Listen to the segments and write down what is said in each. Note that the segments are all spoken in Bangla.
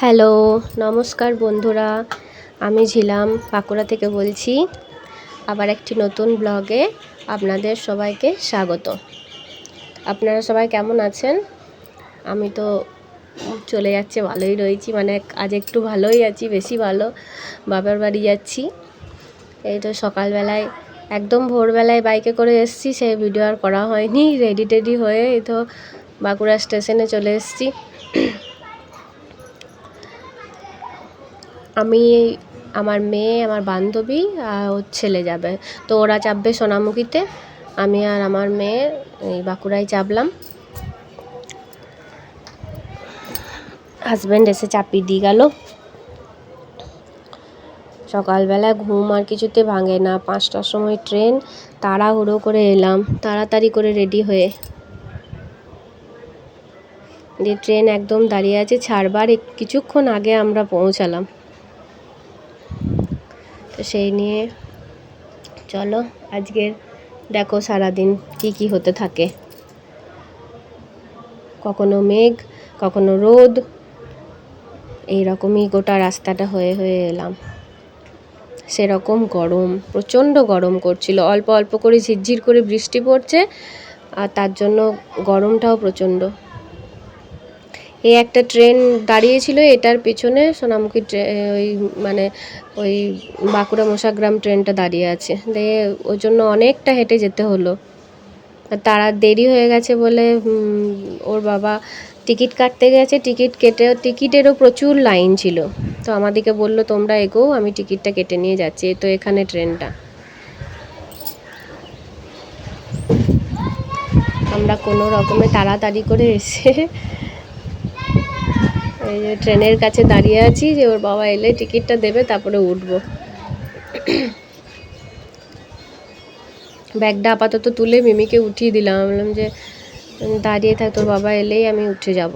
হ্যালো, নমস্কার বন্ধুরা। আমি ঝিলাম বাঁকুড়া থেকে বলছি। আবার একটি নতুন ব্লগে আপনাদের সবাইকে স্বাগত। আপনারা সবাই কেমন আছেন? আমি তো চলে যাচ্ছে, ভালোই রয়েছি, মানে আজ একটু ভালোই আছি, বেশি ভালো। বাবার বাড়ি যাচ্ছি। এই তো সকালবেলায় একদম ভোরবেলায় বাইকে করে এসেছি, সে ভিডিও আর করা হয়নি। রেডি টেডি হয়ে এই তো বাঁকুড়া স্টেশনে চলে এসেছি। আমি, আমার মেয়ে, আমার বান্ধবী আর ওর ছেলে যাবে। তো ওরা চাপবে সোনামুখীতে, আমি আর আমার মেয়ে এই বাঁকুড়ায় চাপলাম। হাজব্যান্ড এসে চাপিয়ে দিয়ে গেল। সকালবেলা ঘুম আর কিছুতে ভাঙে না। 5টার সময় ট্রেন, তাড়াহুড়ো করে এলাম, তাড়াতাড়ি করে রেডি হয়ে। যে ট্রেন একদম দাঁড়িয়ে আছে, ছাড়বার কিছুক্ষণ আগে আমরা পৌঁছালাম। তো সেই নিয়ে চলো আজকের দেখো সারাদিন কি হতে থাকে। কখনো মেঘ, কখনো রোদ, এইরকমই গোটা রাস্তাটা হয়ে এলাম। সেরকম গরম, প্রচণ্ড গরম করছিল। অল্প অল্প করে ঝিরঝির করে বৃষ্টি পড়ছে, আর তার জন্য গরমটাও প্রচণ্ড। এই একটা ট্রেন দাঁড়িয়েছিল, এটার পেছনে সোনামুখী ওই বাঁকুড়া মোশাগ্রাম ট্রেনটা দাঁড়িয়ে আছে। দিয়ে ওই জন্য অনেকটা হেঁটে যেতে হলো। তারা দেরি হয়ে গেছে বলে ওর বাবা টিকিট কাটতে গেছে। টিকিটেরও প্রচুর লাইন ছিল। তো আমাদেরকে বলল তোমরা এগোও, আমি টিকিটটা কেটে নিয়ে যাচ্ছি। তো এখানে ট্রেনটা, আমরা কোনো রকমে তাড়াতাড়ি করে এসে এই যে ট্রেনের কাছে দাঁড়িয়ে আছি, যে ওর বাবা এলে টিকিটটা দেবে, তারপরে উঠবো। ব্যাগটা আপাতত তুলে মিমিকে উঠিয়ে দিলাম। বললাম যে দাঁড়িয়ে থাক, তোর বাবা এলেই আমি উঠে যাব।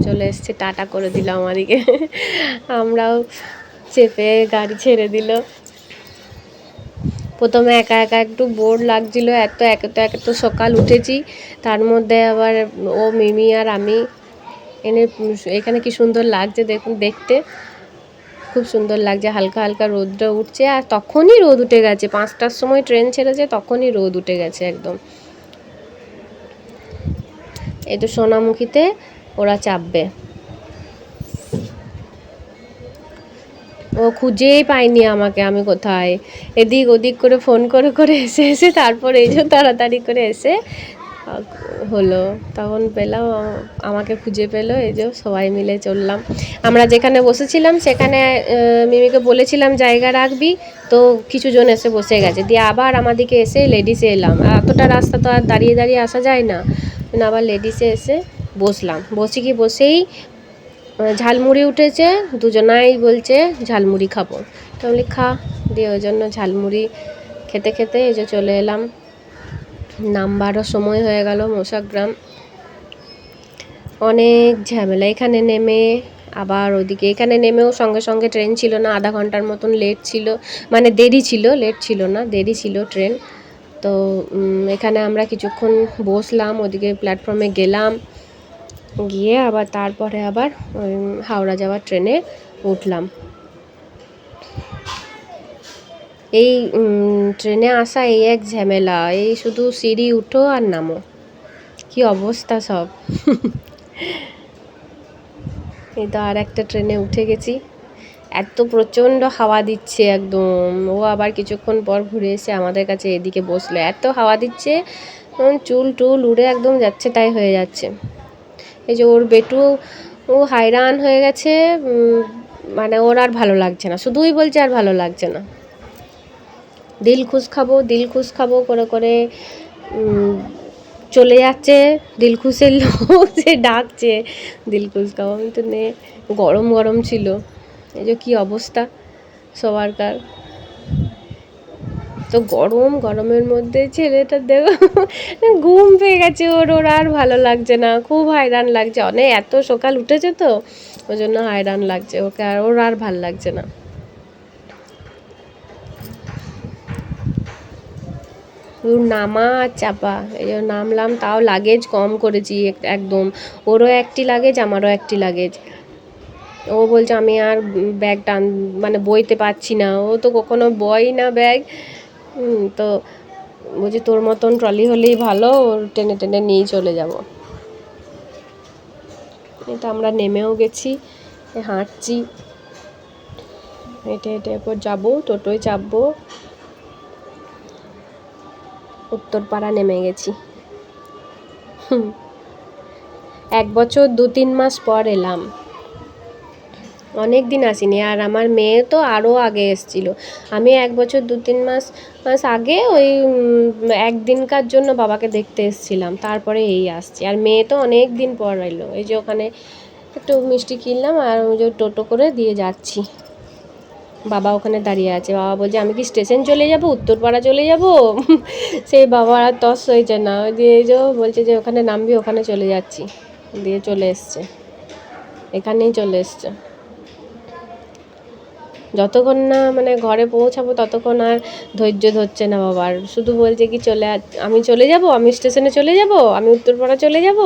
চলে এসছে, টাটা করে দিলাম আমাদিকে। আমরাও চেপে গাড়ি ছেড়ে দিল। প্রথমে একা একা একটু বোর লাগছিল, এত সকাল উঠেছি, তার মধ্যে আবার ও মিমি আর আমি এখানে কি সুন্দর লাগছে দেখুন, দেখতে খুব সুন্দর লাগছে। হালকা হালকা রোদটা উঠছে, আর তখনই রোদ উঠে গেছে। 5টার সময় ট্রেন ছেড়েছে, তখনই রোদ উঠে গেছে একদম। এই তো সোনামুখীতে ওরা চাপবে। ও খুঁজেই পাইনি আমাকে, আমি কোথায়, এদিক ওদিক করে ফোন করে এসে তারপর এই যে তাড়াতাড়ি করে এসে হলো, তখন পেলাম, আমাকে খুঁজে পেলো। এই যে সবাই মিলে চললাম। আমরা যেখানে বসেছিলাম সেখানে মিমিকে বলেছিলাম জায়গা রাখবি, তো কিছু জন এসে বসে গেছে। দিয়ে আবার আমাদেরকে এসে লেডিসে এলাম। এতটা রাস্তা তো আর দাঁড়িয়ে দাঁড়িয়ে আসা যায় না। আবার লেডিসে এসে বসলাম। বসেই ঝালমুড়ি উঠেছে, দুজনাই বলছে ঝালমুড়ি খাবো। তো আমি খা, দিয়ে ওই জন্য ঝালমুড়ি খেতে খেতে এই যে চলে এলাম। নামবারও সময় হয়ে গেল মোশাগ্রাম। অনেক ঝামেলা এখানে নেমে, আবার ওদিকে এখানে নেমেও সঙ্গে সঙ্গে ট্রেন ছিল না, আধা ঘন্টার মতন লেট ছিল, মানে দেরি ছিল, লেট ছিল না, দেরি ছিল ট্রেন। তো এখানে আমরা কিছুক্ষণ বসলাম, ওদিকে প্ল্যাটফর্মে গেলাম, গিয়ে আবার তারপরে আবার হাওড়া যাওয়ার ট্রেনে উঠলাম। এই ট্রেনে আসা এই এক ঝামেলা, এই শুধু সিঁড়ি উঠো আর নামো, কি অবস্থা সব। এই তো আর একটা ট্রেনে উঠে গেছি। এত প্রচণ্ড হাওয়া দিচ্ছে একদম। ও আবার কিছুক্ষণ পর ঘুরে এসে আমাদের কাছে এদিকে বসলো। এত হাওয়া দিচ্ছে, চুল টুল উড়ে একদম যাচ্ছে তাই হয়ে যাচ্ছে। এই যে ওর বেটু, ও হায়রান হয়ে গেছে, মানে ওর আর ভালো লাগছে না, শুধুই বলছে আর ভালো লাগছে না। দিলখুশ খাবো করে চলে যাচ্ছে। দিলখুশের লোক সে ডাকছে দিলখুশ খাবো, আমি তো নে। গরম ছিল, এই যে কী অবস্থা সবারকার। তো গরমের মধ্যে ছেলেটা দেখো ঘুম পেয়ে গেছে, ওর আর ভালো লাগছে না, খুব হায়রান লাগছে। এত সকাল উঠেছে তো ওই জন্য হায়রান লাগছে ওকে, আর ওর আর ভাল লাগছে না। নামা আর চাপা, এই যে নামলাম, তাও লাগেজ কম করেছি একদম। ওরও একটি লাগেজ, আমারও একটি লাগেজ। ও বলছে আমি আর ব্যাগ টান মানে বইতে পারছি না, ও তো কখনো বই না ব্যাগ। তো বলছি তোর মতন ট্রলি হলেই ভালো, ওর টেনে টেনে নিয়েই চলে যাব। তো আমরা নেমেও গেছি, হাঁটছি, হেঁটে হেঁটে এরপর যাবো, টোটোয় চাপবো। উত্তরপাড়া নেমে গেছি। 1 বছর 2-3 মাস পর এলাম, অনেক দিন আসিনি। আর আমার মেয়ে তো আরও আগে এসেছিল। আমি 1 বছর 2-3 মাস আগে ওই একদিনকার জন্য বাবাকে দেখতে এসেছিলাম, তারপরে এই আসছি। আর মেয়ে তো অনেক দিন পর এলো। এই যে ওখানে একটু মিষ্টি কিনলাম আর ওই যে টোটো করে দিয়ে যাচ্ছি। বাবা ওখানে দাঁড়িয়ে আছে, বাবা বলছে আমি কি স্টেশন চলে যাব, উত্তরপাড়া চলে যাব? সেই বাবা আর তস হয়েছে না, ওই দিয়ে এই যে বলছে যে ওখানে নামবি, ওখানে চলে যাচ্ছি, দিয়ে চলে এসছে, এখানেই চলে এসছে। যতক্ষণ না মানে ঘরে পৌঁছাবো ততক্ষণ আর ধৈর্য ধরছে না বাবার, শুধু বলছে কি আমি চলে যাব, আমি স্টেশনে চলে যাব, আমি উত্তরপাড়া চলে যাব।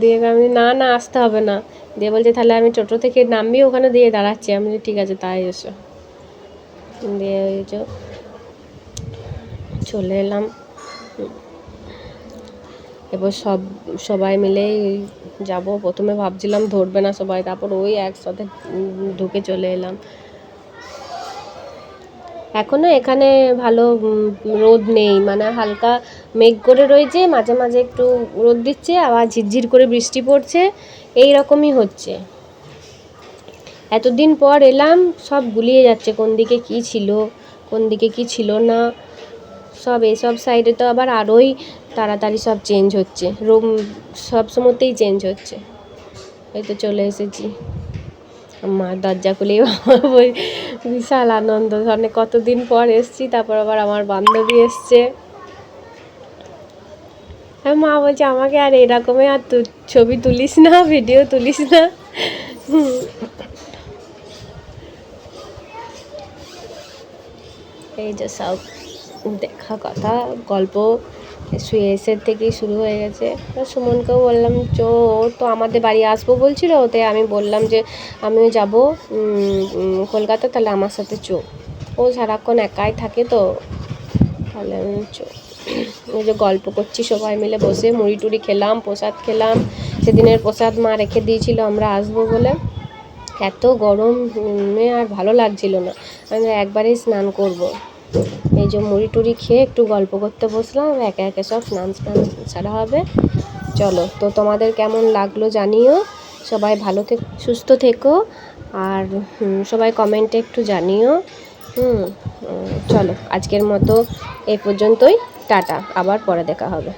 দিয়ে আমি না না আসতে হবে না, দিয়ে বলছে তাহলে আমি টোটো থেকে নামবি, ওখানে দিয়ে দাঁড়াচ্ছি। আমি ঠিক আছে তাই এসো। দিয়ে ওই যে চলে এলাম। এবার সবাই মিলেই যাব। প্রথমে ভাবছিলাম ধরবে না সবাই, তারপর ওই একসাথে ঢুকে চলে এলাম। এখনও এখানে ভালো রোদ নেই, মানে হালকা মেঘ করে রয়েছে, মাঝে মাঝে একটু রোদ দিচ্ছে, আবার ঝিরঝির করে বৃষ্টি পড়ছে, এই রকমই হচ্ছে। এতদিন পর এলাম, সব গুলিয়ে যাচ্ছে কোন দিকে কী ছিল, কোন দিকে কী ছিল না। সব এসব সাইডে তো আবার আরোই তাড়াতাড়ি সব চেঞ্জ হচ্ছে, সব সময়তেই চেঞ্জ হচ্ছে। এই তো চলে এসেছি। মা দরজা খুলেই বিশাল আনন্দ, অনেক কতদিন পর এসছি, তারপর আবার আমার বান্ধবী এসছে। মা বলছে আমাকে আর এরকমই আর ছবি তুলিস না, ভিডিও তুলিস না। এই যে সব দেখা কথা গল্প শুয়ে এসে থেকেই শুরু হয়ে গেছে। সুমনকেও বললাম তো আমাদের বাড়ি আসবো বলছিল, তাই আমি বললাম যে আমিও যাব কলকাতা, তাহলে আমার সাথে ও সারাক্ষণ একাই থাকে তো, তাহলে ওই যে গল্প করছি সবাই মিলে বসে, মুড়ি টুড়ি খেলাম, প্রসাদ খেলাম। সেদিনের প্রসাদ মা রেখে দিয়েছিল আমরা আসবো বলে। এত গরমে আর ভালো লাগছিল না, আমি একবারেই স্নান করব। এই যে মুড়ি টুড়ি খেয়ে একটু গল্প করতে বসলাম, একে একে সব স্নান ছাড়া হবে। চলো, তো তোমাদের কেমন লাগলো জানিও, সবাই ভালো সুস্থ থেকো, আর সবাই কমেন্টে একটু জানিও। চলো আজকের মতো এই পর্যন্তই, টাটা, আবার পরে দেখা হবে।